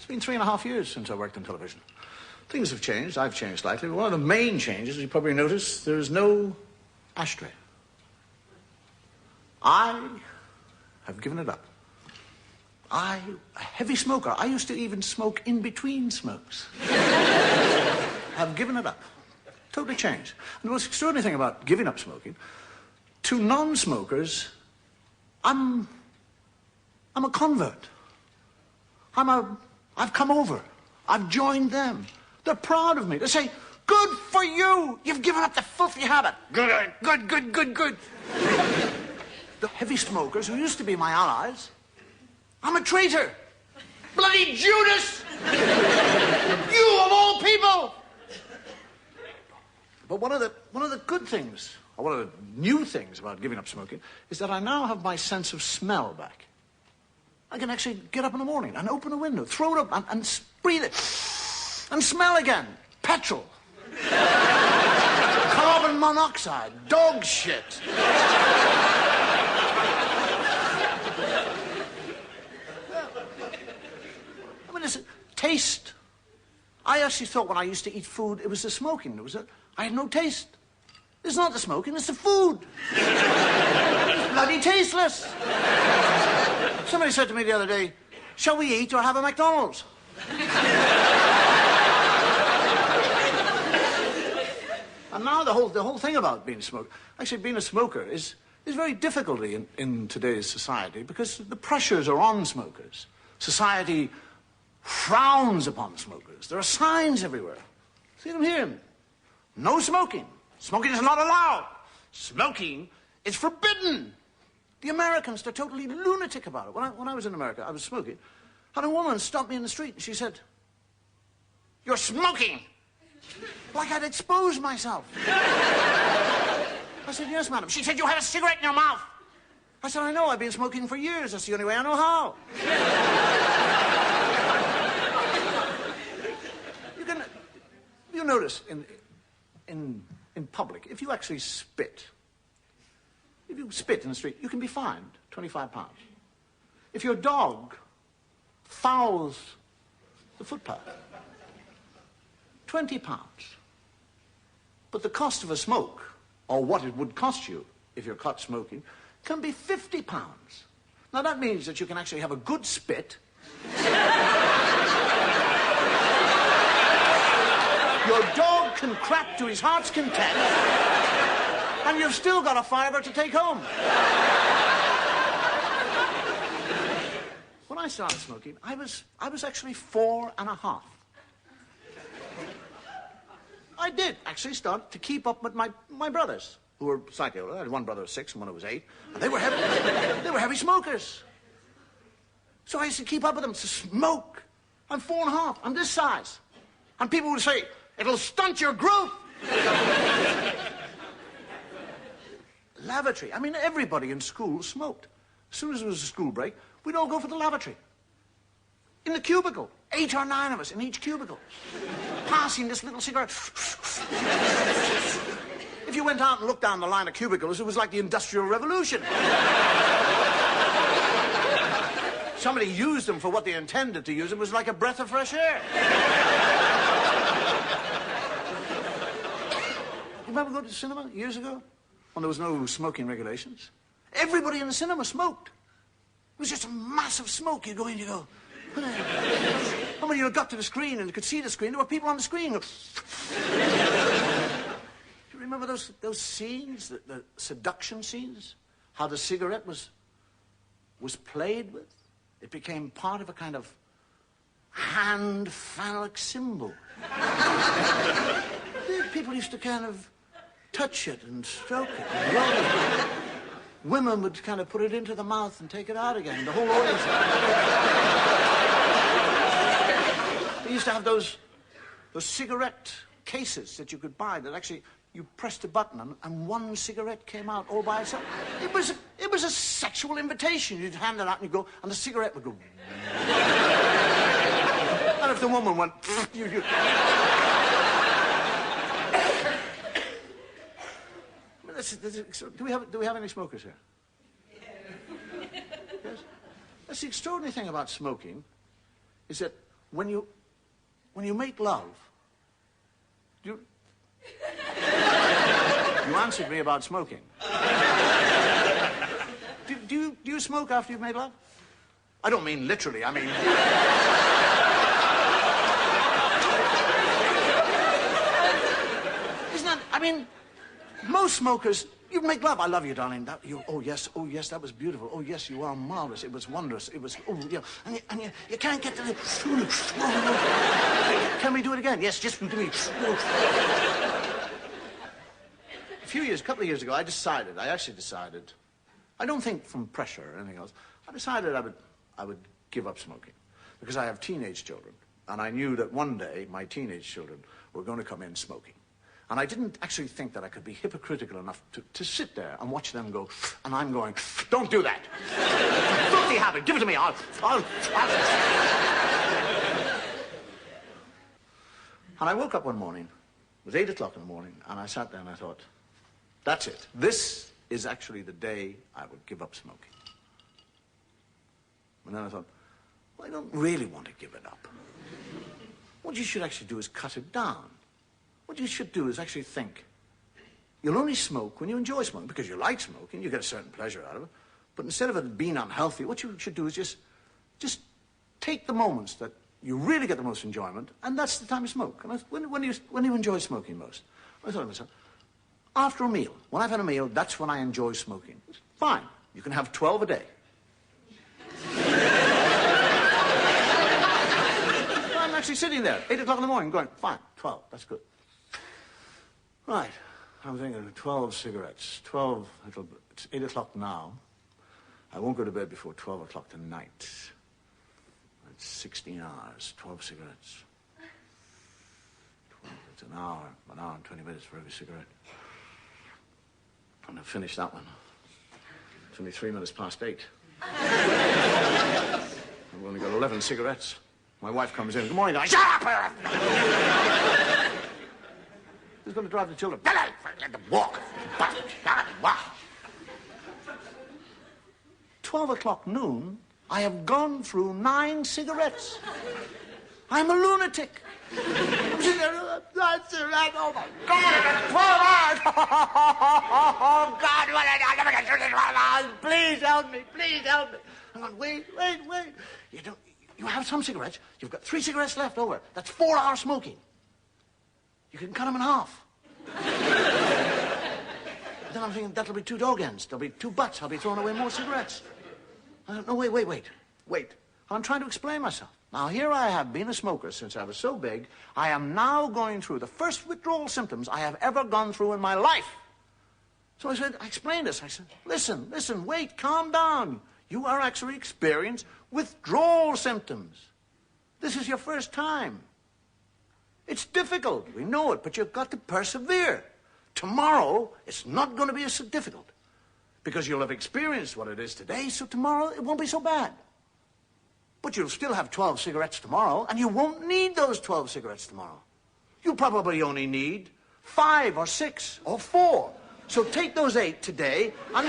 been 3.5 years since I worked in television. Things have changed. I've changed slightly. One of the main changes, you probably noticed, there's no ashtray. I have given it up. A heavy smoker. I used to even smoke in between smokes. Have given it up. Totally changed. And the most extraordinary thing about giving up smoking, to non-smokers, I'm a convert. I've come over. I've joined them. They're proud of me. They say, good for you. You've given up the filthy habit. Good. The heavy smokers who used to be my allies, I'm a traitor. Bloody Judas! You of all people! But one of the good things, or one of the new things about giving up smoking, is that I now have my sense of smell back. I can actually get up in the morning and open a window, throw it up and breathe it, and smell again. Petrol. Carbon monoxide. Dog shit. I mean, it's a taste. I actually thought when I used to eat food, it was the smoking. I had no taste. It's not the smoking, it's the food. It's bloody tasteless. Somebody said to me the other day, shall we eat or have a McDonald's? And now the whole thing about being a smoker, actually being a smoker is very difficult in today's society because the pressures are on smokers. Society frowns upon smokers. There are signs everywhere. See them here. No smoking. Smoking is not allowed. Smoking is forbidden. The Americans, they're totally lunatic about it. When I was in America, I was smoking, and a woman stopped me in the street, and she said, "You're smoking!" Like I'd exposed myself. I said, "Yes, madam." She said, "You had a cigarette in your mouth." I said, "I know, I've been smoking for years. That's the only way I know how." You notice in public, if you actually spit, if you spit in the street, you can be fined £25. If your dog fouls the footpath, £20. But the cost of a smoke, or what it would cost you if you're caught smoking, can be £50. Now that means that you can actually have a good spit. Your dog can crap to his heart's content, and you've still got a fiver to take home. When I started smoking, I was actually 4.5. I did actually start to keep up with my brothers, who were slightly older. I had one brother who was 6 and one who was 8, and they were heavy smokers. So I used to keep up with them to smoke. I'm 4.5. I'm this size. And people would say, "It'll stunt your growth." Lavatory. I mean, everybody in school smoked. As soon as there was a school break, we'd all go for the lavatory. In the cubicle. 8 or 9 of us in each cubicle. Passing this little cigarette. If you went out and looked down the line of cubicles, it was like the Industrial Revolution. Somebody used them for what they intended to use them. It was like a breath of fresh air. You remember going to the cinema years ago when there was no smoking regulations? Everybody in the cinema smoked. It was just a massive smoke. You go in, you go. And when you got to the screen and you could see the screen, there were people on the screen. Do you remember those scenes, the seduction scenes? How the cigarette was played with? It became part of a kind of hand phallic symbol. People used to kind of touch it and stroke it and roll it. Women would kind of put it into the mouth and take it out again. The whole audience. They used to have those cigarette cases that you could buy that actually you pressed a button and one cigarette came out all by itself. It was a sexual invitation. You'd hand it out and you'd go, and the cigarette would go. And if the woman went, you Do we have any smokers here? Yes. That's the extraordinary thing about smoking, is that when you make love, you answered me about smoking. Do you smoke after you've made love? I don't mean literally, I mean... Isn't that, I mean, most smokers, you make love. I love you, darling. Oh, yes, that was beautiful. Oh, yes, you are marvelous. It was wondrous. It was, oh, yeah. And you can't get to the... Can we do it again? Yes, just do me. A couple of years ago, I actually decided, I don't think from pressure or anything else, I decided I would give up smoking because I have teenage children. And I knew that one day my teenage children were going to come in smoking. And I didn't actually think that I could be hypocritical enough to sit there and watch them go, and I'm going, don't do that. Don't be happy. Give it to me. I'll... And I woke up one morning. It was 8 o'clock in the morning, and I sat there and I thought, that's it. This is actually the day I would give up smoking. And then I thought, well, I don't really want to give it up. What you should actually do is cut it down. What you should do is actually think, you'll only smoke when you enjoy smoking, because you like smoking, you get a certain pleasure out of it. But instead of it being unhealthy, what you should do is just take the moments that you really get the most enjoyment, and that's the time you smoke. And when you enjoy smoking most? I thought to myself, after a meal, when I've had a meal, that's when I enjoy smoking. Fine, you can have 12 a day. I'm actually sitting there, 8 o'clock in the morning, going, fine, 12, that's good. Right, I'm thinking 12 cigarettes, it's 8 o'clock now. I won't go to bed before 12 o'clock tonight. It's 16 hours, 12 cigarettes. 12, it's an hour and 20 minutes for every cigarette. I'm gonna finish that one. It's only 3 minutes past 8. I've only got 11 cigarettes. My wife comes in, good morning, guys. Shut up! Who's going to drive the children? Walk. 12 o'clock noon, I have gone through 9 cigarettes. I'm a lunatic. I'm sitting there, 9 cigarettes, oh my God, 12 hours. Oh God, what I never get through this 12 hours. Please help me, please help me. I'm going, wait. You have some cigarettes. You've got 3 cigarettes left over. That's 4 hours smoking. You can cut them in half. Then I'm thinking, that'll be 2 dog ends. There'll be 2 butts. I'll be throwing away more cigarettes. I don't know, wait. I'm trying to explain myself. Now, here I have been a smoker since I was so big. I am now going through the first withdrawal symptoms I have ever gone through in my life. So I explained this. I said, listen, wait, calm down. You are actually experiencing withdrawal symptoms. This is your first time. It's difficult, we know it, but you've got to persevere. Tomorrow, it's not going to be so difficult because you'll have experienced what it is today, so tomorrow it won't be so bad. But you'll still have 12 cigarettes tomorrow, and you won't need those 12 cigarettes tomorrow. You probably only need 5 or 6 or 4. So take those 8 today and...